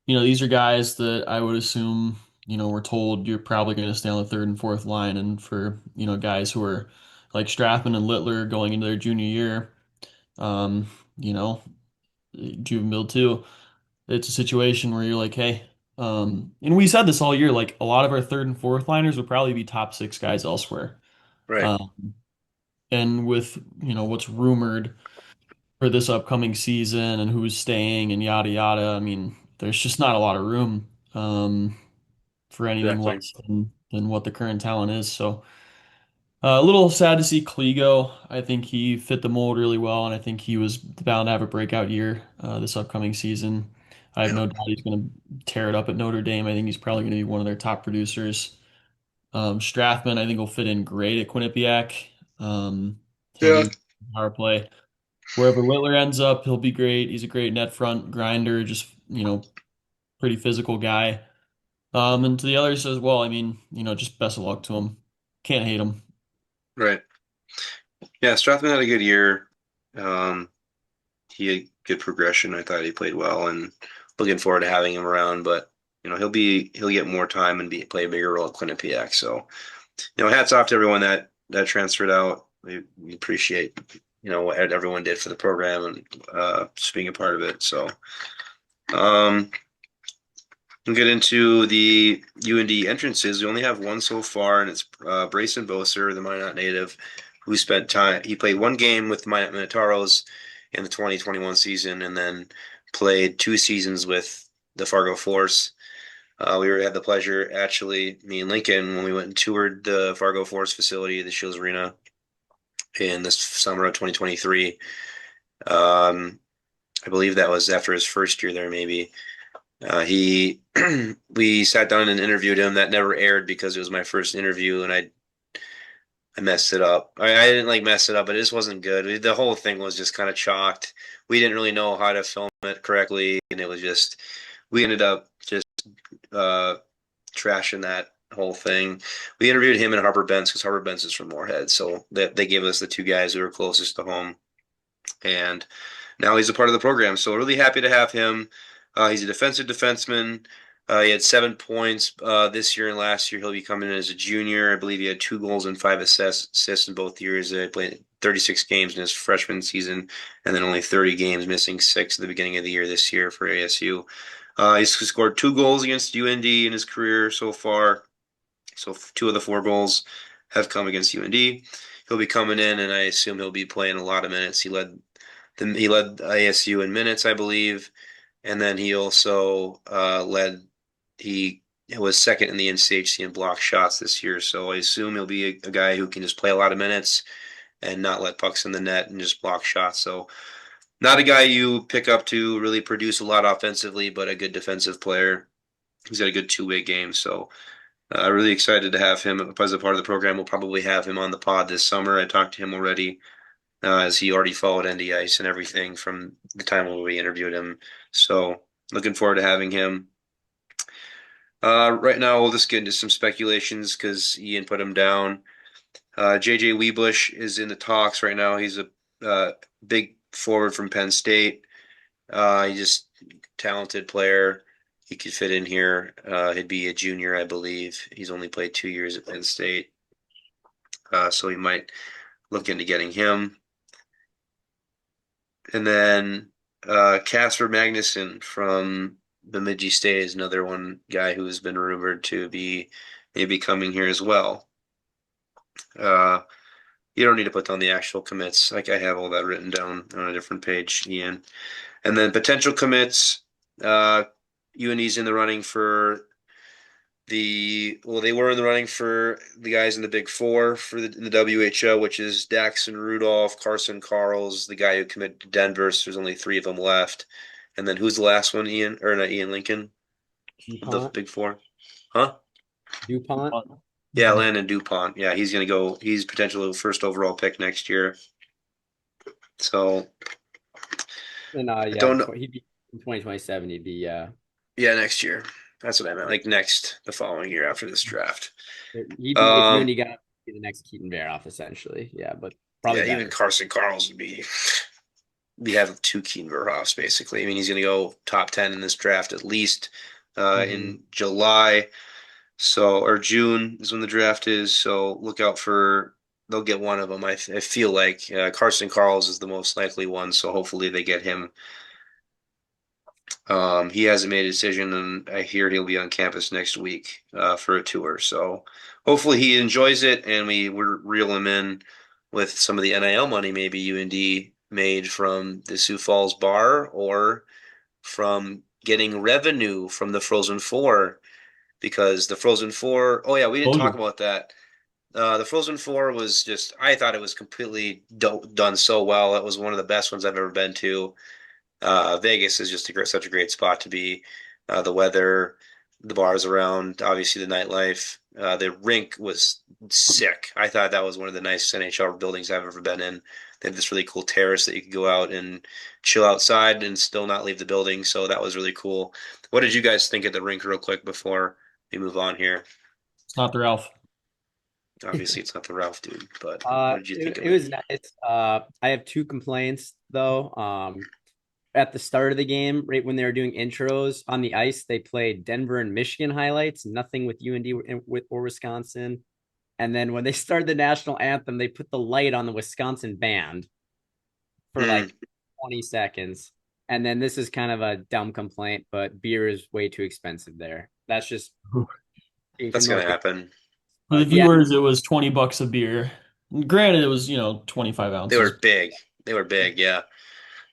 these are guys that I would assume, we're told you're probably going to stay on the third and fourth line, and for guys who are like Strathman and Littler going into their junior year, um, you know, Juvenile too. It's a situation where you're like, hey, and we said this all year, like a lot of our third and fourth liners would probably be top six guys elsewhere. right. Um, and with, what's rumored for this upcoming season and who's staying and yada yada, I mean, there's just not a lot of room for anything Exactly. less than what the current talent is. So a little sad to see Kligo. I think he fit the mold really well, and I think he was bound to have a breakout year this upcoming season. I have Yeah. no doubt he's going to tear it up at Notre Dame. I think he's probably going to be one of their top producers. Strathman, I think, will fit in great at Quinnipiac. He'll Yeah. do power play. Wherever Littler ends up, he'll be great. He's a great net front grinder, just, pretty physical guy. And to the others as well, I mean, just best of luck to him. Can't hate him. Right. Yeah, Strathman had a good year. Um, he had good progression. I thought he played well, and looking forward to having him around. But he'll get more time and play a bigger role at Quinnipiac. So hats off to everyone that transferred out. We appreciate what everyone did for the program and just being a part of it. So we'll get into the UND entrances. We only have one so far, and it's Brayson Boser, the Minot native, who spent time. He played one game with the Minot Minotaurs in the 2021 season, and then played 2 seasons with the Fargo Force. Had the pleasure, actually, me and Lincoln, when we went and toured the Fargo Force facility, the Shields Arena, in this summer of 2023. Um, I believe that was after his first year there, maybe. We sat down and interviewed him. That never aired because it was my first interview, and I messed it up. I didn't like mess it up, but it just wasn't good. The whole thing was just kind of chalked. We didn't really know how to film it correctly, and it was just we ended up just uh, trashing that whole thing. We interviewed him and Harper Bentz because Harper Bentz is from Moorhead, so they gave us the two guys who were closest to home, and now he's a part of the program. So really happy to have him. He's a defensive defenseman. He had 7 points this year and last year. He'll be coming in as a junior. I believe he had 2 goals and 5 assists in both years. He played 36 games in his freshman season, and then only 30 games, missing 6 at the beginning of the year this year for ASU. He's scored 2 goals against UND in his career so far. So 2 of the 4 goals have come against UND. He'll be coming in, and I assume he'll be playing a lot of minutes. He led ASU in minutes, I believe, and then he also he was second in the NCHC in block shots this year. So I assume he'll be a guy who can just play a lot of minutes and not let pucks in the net and just block shots. So not a guy you pick up to really produce a lot offensively, but a good defensive player. He's got a good two-way game. So really excited to have him as a part of the program. We'll probably have him on the pod this summer. I talked to him already, as he already followed ND Ice and everything from the time when we interviewed him. So looking forward to having him. Right now, we'll just get into some speculations because Ian put him down. JJ Weebush is in the talks right now. He's a big forward from Penn State. He's just talented player. He could fit in here. He'd be a junior, I believe. He's only played 2 years at Penn State, so we might look into getting him. And then Casper Magnuson from Bemidji State is another one guy who's been rumored to be maybe coming here as well. Uh, you don't need to put down the actual commits. Like I have all that written down on a different page, Ian. And then potential commits. UND's in the running for they were in the running for the guys in the Big Four for in the WHO, which is Daxon Rudolph, Carson Carls, the guy who committed to Denver. So there's only 3 of them left. And then who's the last one? Ian, or not Ian Lincoln, the DuPont. Big Four, huh? DuPont. Yeah, Landon DuPont. Yeah, he's gonna go. He's potentially first overall pick next year. So And I yeah, don't know. he'd be in 2027. He'd be Yeah, next year. That's what I meant. Like the following year after this draft. he'd be if Um, UND got be the next Keaton Bearoff essentially. Yeah, but probably yeah, even better. Carson Carls would be. We have 2 Keen Verhoffs basically. I mean, he's going to go top 10 in this draft at least Hmm. in July. So, or June is when the draft is. So look out for, they'll get one of them. I feel like Carson Carls is the most likely one. So hopefully they get him. He hasn't made a decision, and I hear he'll be on campus next week for a tour. So hopefully he enjoys it, and we're reel him in with some of the NIL money maybe UND made from the Sioux Falls bar or from getting revenue from the Frozen Four, because the Frozen Four. Oh yeah, we didn't talk Closure. about that. The Frozen Four was just. I thought it was completely done so well. It was one of the best ones I've ever been to. Vegas is just such a great spot to be. The weather, the bars around, obviously the nightlife. The rink was sick. I thought that was one of the nicest NHL buildings I've ever been in. They have this really cool terrace that you could go out and chill outside and still not leave the building. So that was really cool. What did you guys think of the rink real quick before we move on here? It's not the Ralph. Obviously, it's not the Ralph dude, but what did you think of It it? was nice. I have two complaints though. At the start of the game, right when they were doing intros on the ice, they played Denver and Michigan highlights, nothing with UND or Wisconsin. And then when they started the national anthem, they put the light on the Wisconsin band for Hmm, like 20 seconds. And then this is kind of a dumb complaint, but beer is way too expensive there. That's just being from that's gonna North Carolina. happen. For the But yeah, viewers, it was $20 a beer. Granted, it was, 25 They ounces. were big. They were big, yeah.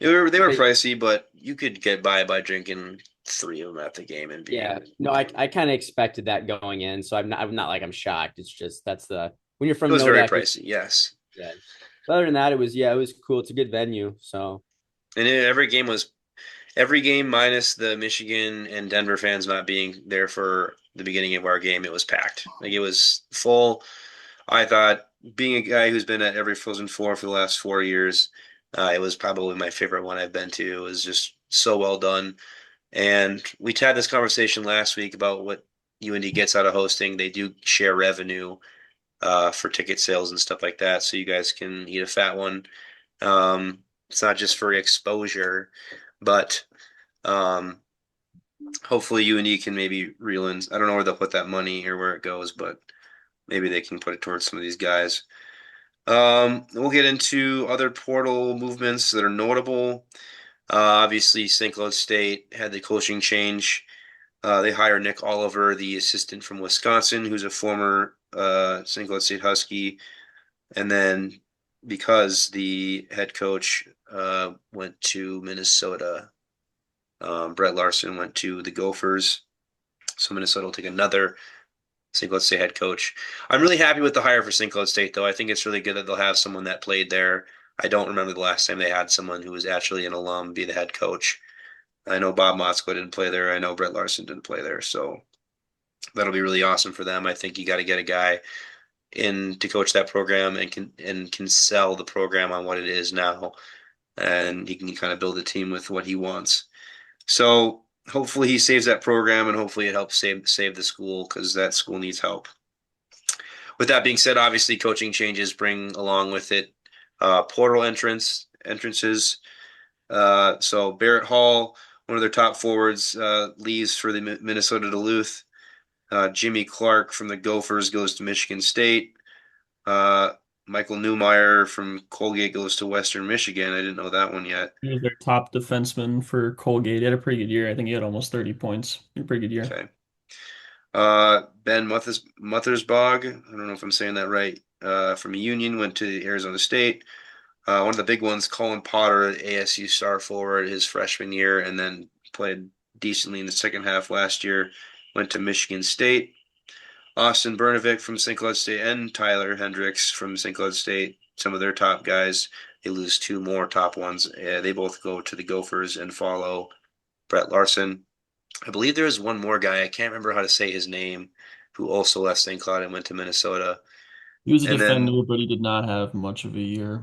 They were but pricey, but you could get by drinking 3 of them at the game and yeah, being. no, I kind of expected that going in, so I'm not like I'm shocked. It's just that's the when you're It from was very Nodak, pricey, yes. yeah. But other than that, it was cool. It's a good venue. So And every game minus the Michigan and Denver fans not being there for the beginning of our game. It was packed. Like it was full. I thought, being a guy who's been at every Frozen Four for the last 4 years, it was probably my favorite one I've been to. It was just so well done. And we had this conversation last week about what UND gets out of hosting. They do share revenue for ticket sales and stuff like that, so you guys can eat a fat one. It's not just for exposure, but um, hopefully UND can maybe reel in. I don't know where they'll put that money or where it goes, but maybe they can put it towards some of these guys. We'll get into other portal movements that are notable. Obviously, St. Cloud State had the coaching change. They hire Nick Oliver, the assistant from Wisconsin, who's a former St. Cloud State Husky. And then because the head coach went to Minnesota, Brett Larson went to the Gophers. So Minnesota will take another St. Cloud State head coach. I'm really happy with the hire for St. Cloud State, though. I think it's really good that they'll have someone that played there. I don't remember the last time they had someone who was actually an alum be the head coach. I know Bob Motzko didn't play there. I know Brett Larson didn't play there. So that'll be really awesome for them. I think you got to get a guy in to coach that program and can sell the program on what it is now, and he can kind of build a team with what he wants. So hopefully he saves that program, and hopefully it helps save the school because that school needs help. With that being said, obviously coaching changes bring along with it portal entrances. So Barrett Hall, one of their top forwards, leaves for the Minnesota Duluth. Jimmy Clark from the Gophers goes to Michigan State. Uh, Michael Newmeyer from Colgate goes to Western Michigan. I didn't know that one yet. He was their top defenseman for Colgate. He had a pretty good year. I think he had almost 30 points. A pretty good year. Okay. Ben Mothersbaugh, I don't know if I'm saying that right, from Union, went to Arizona State. One of the big ones, Colin Potter, ASU star forward his freshman year, and then played decently in the second half last year, went to Michigan State. Austin Bernovic from St. Cloud State and Tyler Hendricks from St. Cloud State, some of their top guys. They lose two more top ones. They both go to the Gophers and follow Brett Larson. I believe there is one more guy. I can't remember how to say his name, who also left St. Cloud and went to Minnesota. He was a And then defender, but he did not have much of a year.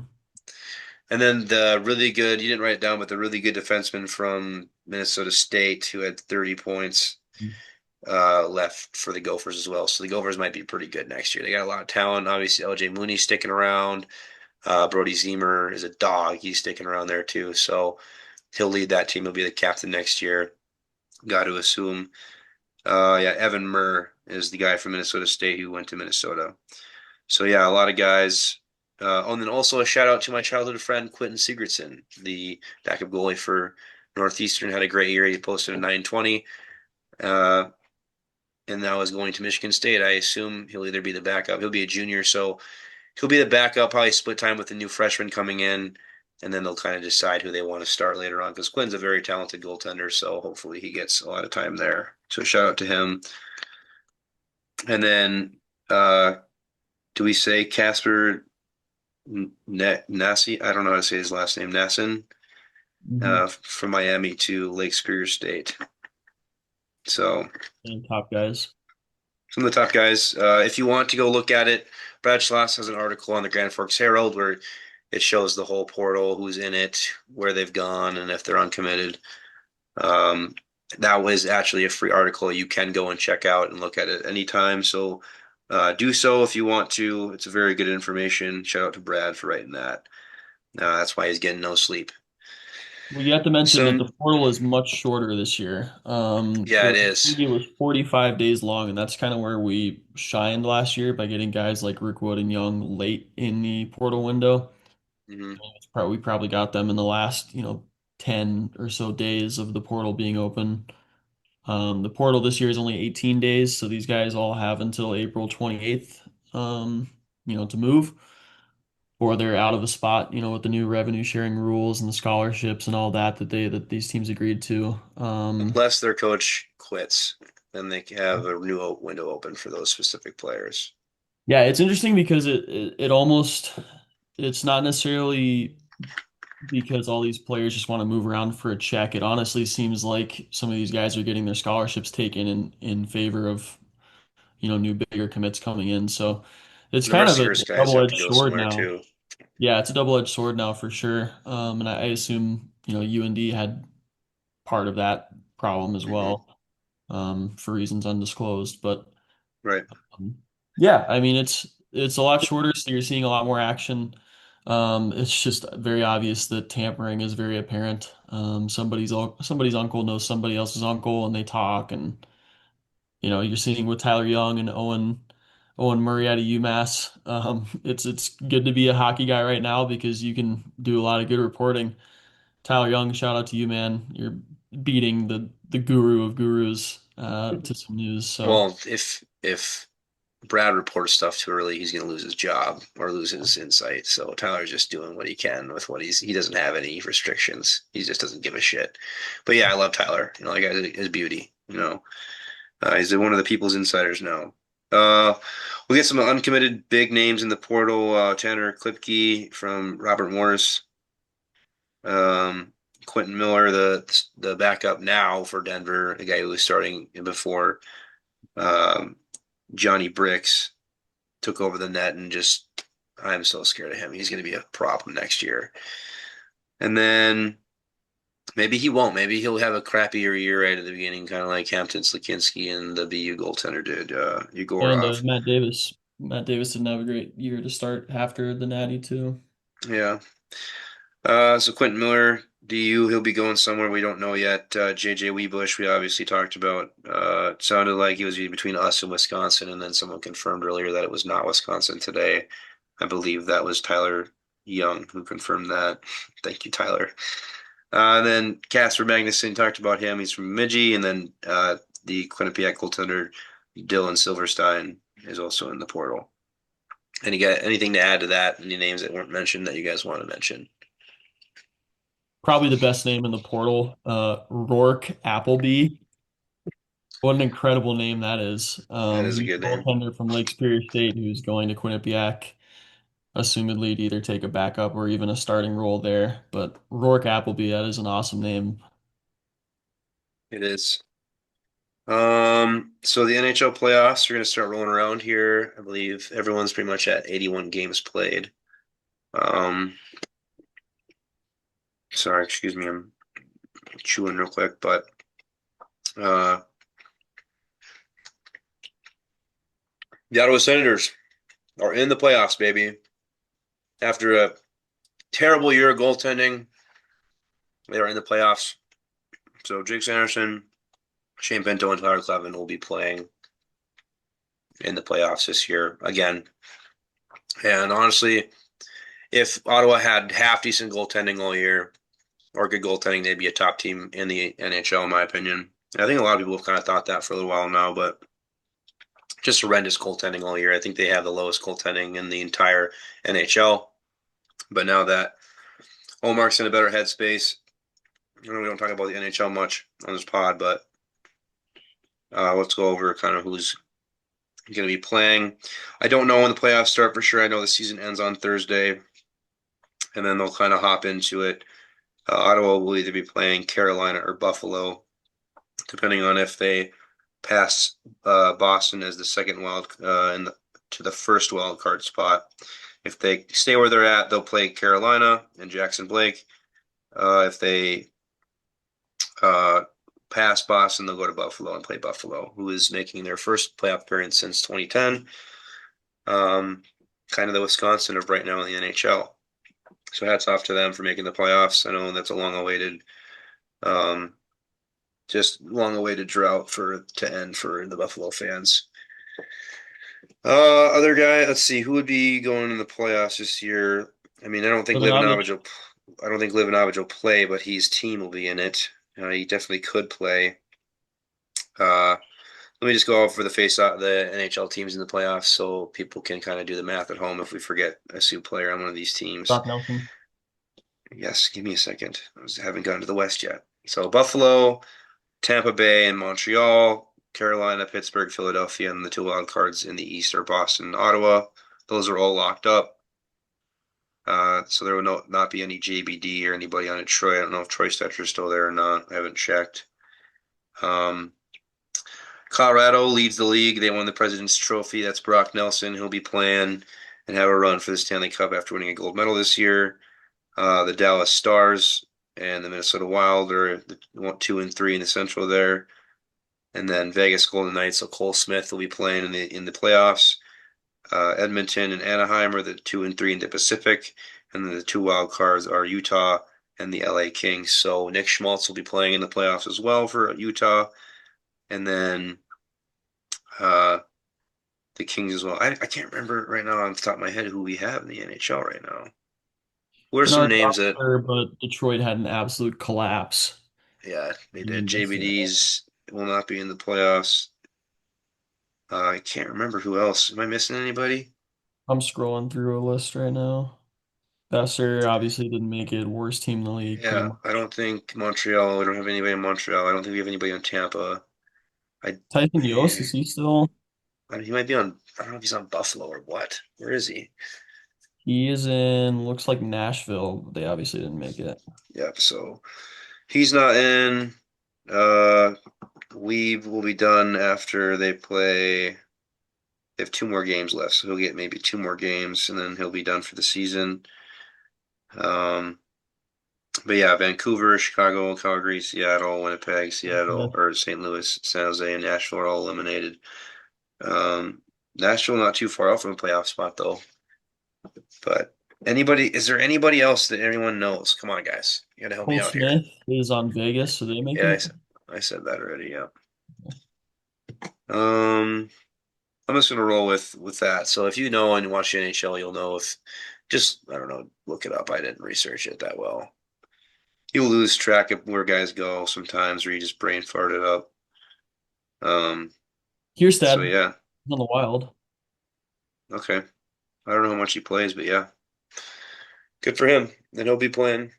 and then the really good, you didn't write it down, but the really good defenseman from Minnesota State who had 30 points left for the Gophers as well. So the Gophers might be pretty good next year. They got a lot of talent. Obviously, LJ Mooney sticking around. Brody Zemer is a dog. He's sticking around there too. So he'll lead that team. He'll be the captain next year. Got to assume. Yeah, Evan Murr is the guy from Minnesota State who went to Minnesota. So yeah, a lot of guys. And then also a shout out to my childhood friend Quentin Sigurdsson, the backup goalie for Northeastern. Had a great year. He posted a 920. Uh, and now is going to Michigan State. I assume he'll either be the backup. He'll be a junior, so he'll be the backup. Probably split time with the new freshman coming in, and then they'll kind of decide who they want to start later on. Because Quinn's a very talented goaltender, so hopefully he gets a lot of time there. So shout out to him. And then, do we say Casper Nasi? I don't know how to say his last name. Nasson, Hmm. from Miami to Lake Superior State. So And top guys. some of the top guys. If you want to go look at it, Brad Schloss has an article on the Grand Forks Herald where it shows the whole portal, who's in it, where they've gone, and if they're uncommitted. Um, that was actually a free article you can go and check out and look at it anytime. So do so if you want to. It's a very good information. Shout out to Brad for writing that. That's why he's getting no sleep. Well, you have to mention that the Some, portal is much shorter this year. yeah, it is. It was 45 days long, and that's kind of where we shined last year by getting guys like Rookwood and Young late in the portal window. Hmm. We probably got them in the last, 10 or so days of the portal being open. The portal this year is only 18 days, so these guys all have until April 28th, to move, or they're out of a spot, with the new revenue sharing rules and the scholarships and all that these teams agreed to. Unless their coach quits, then they have a new window open for those specific players. Yeah, it's interesting because it almost it's not necessarily because all these players just want to move around for a check. It honestly seems like some of these guys are getting their scholarships taken in favor of, new bigger commits coming in. So it's And the kind rest of of a yours guys have to double-edged go sword somewhere now. too. Yeah, it's a double-edged sword now for sure. And I assume, UND had part of that problem as Hmm. well, for reasons undisclosed. But Right. yeah, I mean it's a lot shorter, so you're seeing a lot more action. It's just very obvious that tampering is very apparent. Somebody's uncle knows somebody else's uncle, and they talk, and you're seeing with Tyler Young and Owen Murray out of UMass. It's good to be a hockey guy right now because you can do a lot of good reporting. Tyler Young, shout out to you, man. You're beating the guru of gurus to some news. So Well, if Brad reports stuff too early, he's going to lose his job or lose his insight. So Tyler's just doing what he can with what he doesn't have any restrictions. He just doesn't give a shit. But yeah, I love Tyler. Like his beauty. He's one of the people's insiders now. We get some uncommitted big names in the portal. Tanner Klipke from Robert Morris. Um, Quentin Miller, the backup now for Denver, the guy who was starting before. Um, Johnny Bricks took over the net and just I'm so scared of him. He's going to be a problem next year. And then maybe he won't. Maybe he'll have a crappier year right at the beginning, kind of like Hampton Slakinski and the BU goaltender did, and Yegorov. Matt Davis. Matt Davis didn't have a great year to start after the Natty too. Yeah. So Quentin Miller, DU, he'll be going somewhere we don't know yet. JJ Weebush, we obviously talked about. It sounded like he was between us and Wisconsin, and then someone confirmed earlier that it was not Wisconsin today. I believe that was Tyler Young who confirmed that. Thank you, Tyler. And then Casper Magnuson, talked about him. He's from Bemidji, and then the Quinnipiac goaltender Dylan Silverstein is also in the portal. And you got anything to add to that? Any names that weren't mentioned that you guys want to mention? Probably the best name in the portal, Rourke Appleby. What an incredible name that is. That is a He's good a name. goaltender from Lake Superior State who's going to Quinnipiac, assumedly to either take a backup or even a starting role there. But Rourke Appleby, that is an awesome name. It is. So the NHL playoffs are going to start rolling around here. I believe everyone's pretty much at 81 games played. Um, Sorry, excuse me, I'm chewing real quick, but uh, the Ottawa Senators are in the playoffs, baby. After a terrible year of goaltending, they are in the playoffs. So Jake Sanderson, Shane Pinto, and Tyler Clevin will be playing in the playoffs this year again. And honestly, if Ottawa had half decent goaltending all year or good goaltending, they'd be a top team in the NHL, in my opinion. I think a lot of people have kind of thought that for a little while now, but just horrendous goaltending all year. I think they have the lowest goaltending in the entire NHL. But now that Omar's in a better headspace, I know we don't talk about the NHL much on this pod, but let's go over kind of who's going to be playing. I don't know when the playoffs start for sure. I know the season ends on Thursday, and then they'll kind of hop into it. Ottawa will either be playing Carolina or Buffalo, depending on if they pass Boston as the second to the first wild card spot. If they stay where they're at, they'll play Carolina and Jackson Blake. If they uh, pass Boston, they'll go to Buffalo and play Buffalo, who is making their first playoff appearance since 2010. Kind of the Wisconsin of right now in the NHL. So hats off to them for making the playoffs. I know that's a long-awaited, um, just long-awaited drought to end for the Buffalo fans. Other guy, let's see, who would be going in the playoffs this year? I mean, Livanovich. I don't think Livanovich will play, but his team will be in it. He definitely could play. Uh, Let me just go over the NHL teams in the playoffs so people can kind of do the math at home if we forget a Sioux player on one of these teams. Brock Nelson. Yes, give me a second. Haven't gotten to the West yet. So Buffalo, Tampa Bay, and Montreal, Carolina, Pittsburgh, Philadelphia, and the two wild cards in the East are Boston and Ottawa. Those are all locked up. So there will not be any JBD or anybody on Detroit. I don't know if Troy Stetcher's still there or not. I haven't checked. Um, Colorado leads the league. They won the President's Trophy. That's Brock Nelson. He'll be playing and have a run for the Stanley Cup after winning a gold medal this year. The Dallas Stars and the Minnesota Wild are the 2 and 3 in the Central there. And then Vegas Golden Knights, so Cole Smith will be playing in the playoffs. Edmonton and Anaheim are the 2 and 3 in the Pacific. And then the two wild cards are Utah and the LA Kings. So Nick Schmaltz will be playing in the playoffs as well for Utah, and then uh, the Kings as well. I can't remember right now on the top of my head who we have in the NHL right now. What are some Bernard names that? Foster, but Detroit had an absolute collapse. Yeah, they They did. missed it. JBD's will not be in the playoffs. I can't remember who else. Am I missing anybody? I'm scrolling through a list right now. Besser obviously didn't make it. Worst team in the league, pretty Yeah, much. I don't think Montreal. We don't have anybody in Montreal. I don't think we have anybody in Tampa. I Tyson Yost, eh, is he still? he might be on. I don't know if he's on Buffalo or what. Where is he? He is in, looks like Nashville. But they obviously didn't make it. Yep. So he's not in. Uh, we will be done after they play. They have two more games left, so he'll get maybe two more games, and then he'll be done for the season. Um, but yeah, Vancouver, Chicago, Calgary, Seattle, Winnipeg, Seattle, Okay. or St. Louis, San Jose, and Nashville are all eliminated. Um, Nashville not too far off from a playoff spot though. But is there anybody else that anyone knows? Come on, guys, you gotta help me Cole out here. Smith is on Vegas, so they make Yeah, it. I said that already. Yeah. Um, I'm just gonna roll with that. So if you know and watch the NHL, you'll know if just I don't know, look it up. I didn't research it that well. You lose track of where guys go sometimes, or you just brain fart it up. Um, so Kierstad yeah, on the Wild. okay. I don't know how much he plays, but yeah, good for him. And he'll be playing.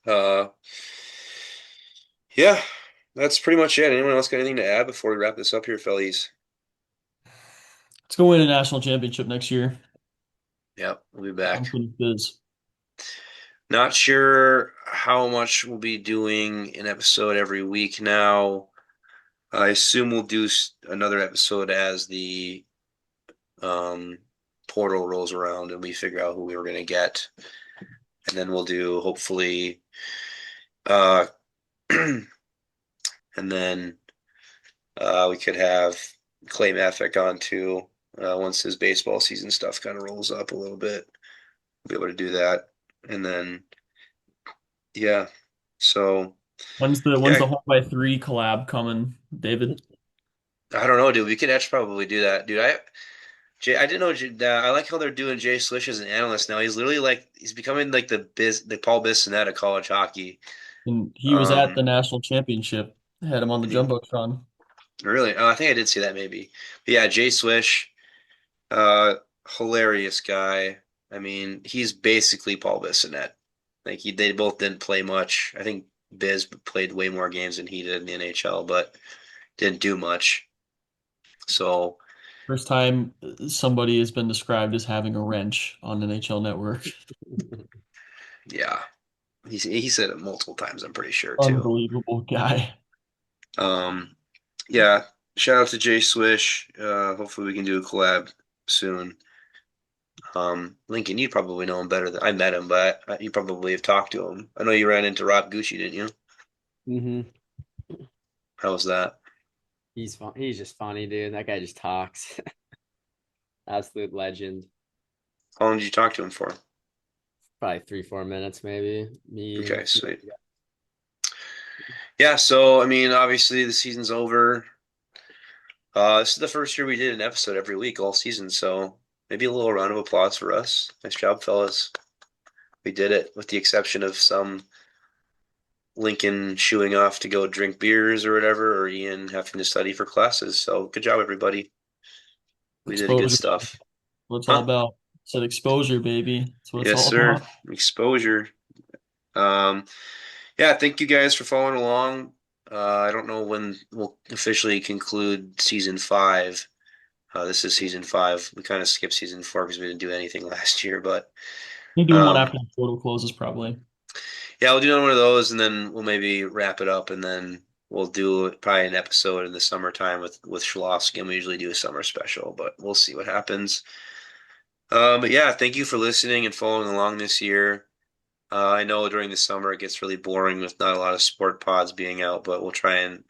Uh, yeah, that's pretty much it. Anyone else got anything to add before we wrap this up here, fellas? Let's go win a national championship next year. Yep, we'll be I'm back. pretty biz. Not sure how much we'll be doing an episode every week now. I assume we'll do another episode as the um, portal rolls around and we figure out who we were going to get. And then we'll do hopefully, uh, and then we could have Clay Mathick on too once his baseball season stuff kind of rolls up a little bit. We'll be able to do that. And then, yeah. So, When's yeah, the home by three collab coming, David? I don't know, dude. We could actually probably do that, dude. I didn't know. I like how they're doing Jay Swish as an analyst now. He's literally like he's becoming like the Paul Bissonnette of college hockey. And he was at Um, the national championship. Had him on the and he jumbotron. really, oh, I think I did see that maybe. But yeah, Jay Swish, uh, hilarious guy. I mean, he's basically Paul Bissonnette. They both didn't play much. I think Biz played way more games than he did in the NHL, but didn't do much. So First time somebody has been described as having a wrench on NHL Network. yeah, he said it multiple times. I'm pretty sure too. Unbelievable guy. Um, yeah, shout out to Jay Swish. Hopefully we can do a collab soon. Lincoln, you probably know him better than I met him, but you probably have talked to him. I know you ran into Rob Gucci, didn't you? Hmm. How was that? He's fun. He's just funny, dude. That guy just talks. Absolute legend. How long did you talk to him for? Probably 3, 4 minutes, maybe. Okay, Me. sweet. Yeah, so I mean, obviously the season's over. This is the first year we did an episode every week all season, so maybe a little round of applause for us. Nice job, fellas. We did it, with the exception of some Lincoln shooing off to go drink beers or whatever, or Ian having to study for classes. So good job, everybody. We did the good Exposure. stuff. What it's all Huh? about. Said exposure, baby. That's what it's Yes, all sir. about. Exposure. Um, yeah, thank you guys for following along. I don't know when we'll officially conclude season five. This is season five. We kind of skipped season four because we didn't do anything last year, but You do one um, after the photo closes, probably. yeah, we'll do one of those, and then we'll maybe wrap it up, and then we'll do probably an episode in the summertime with Schlossky, and we usually do a summer special, but we'll see what happens. But yeah, thank you for listening and following along this year. I know during the summer it gets really boring with not a lot of sport pods being out, but we'll try and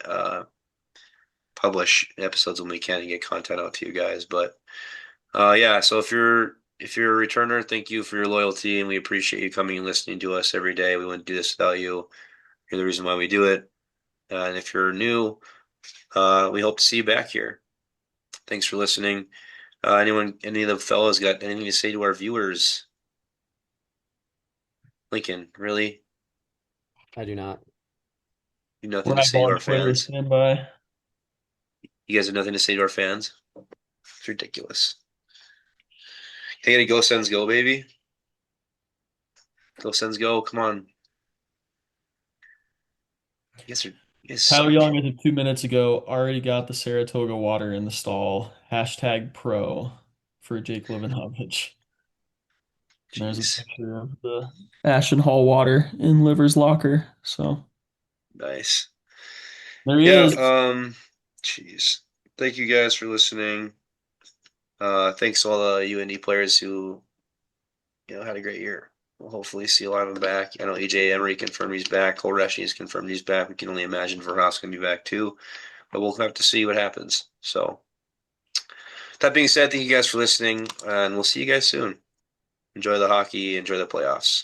publish episodes when we can and get content out to you guys. But yeah, so if you're if you're a returner, thank you for your loyalty, and we appreciate you coming and listening to us every day. We wouldn't do this without you. You're the reason why we do it. And if you're new, we hope to see you back here. Thanks for listening. Any of the fellows got anything to say to our viewers? Lincoln, really? I do not. You have nothing to Ryan say to Ball our Twitter, fans? stand by. You guys have nothing to say to our fans? It's ridiculous. Hey, go Sens go, baby. Go Sens go. Come on. You guys Tyler suck. Young, as of 2 minutes ago, already got the Saratoga water in the stall. Hashtag pro for Jake Livanovich. And there's a Jeez. picture of the Ashton Hall water in Liver's locker. So Nice. there he Yeah, is. jeez. Thank you guys for listening. Thanks to all the UND players who, had a great year. We'll hopefully see a lot of them back. I know EJ Emery confirmed he's back. Cole Reschke has confirmed he's back. We can only imagine Verhoff's going to be back too. But we'll have to see what happens. So, that being said, thank you guys for listening, and we'll see you guys soon. Enjoy the hockey, enjoy the playoffs.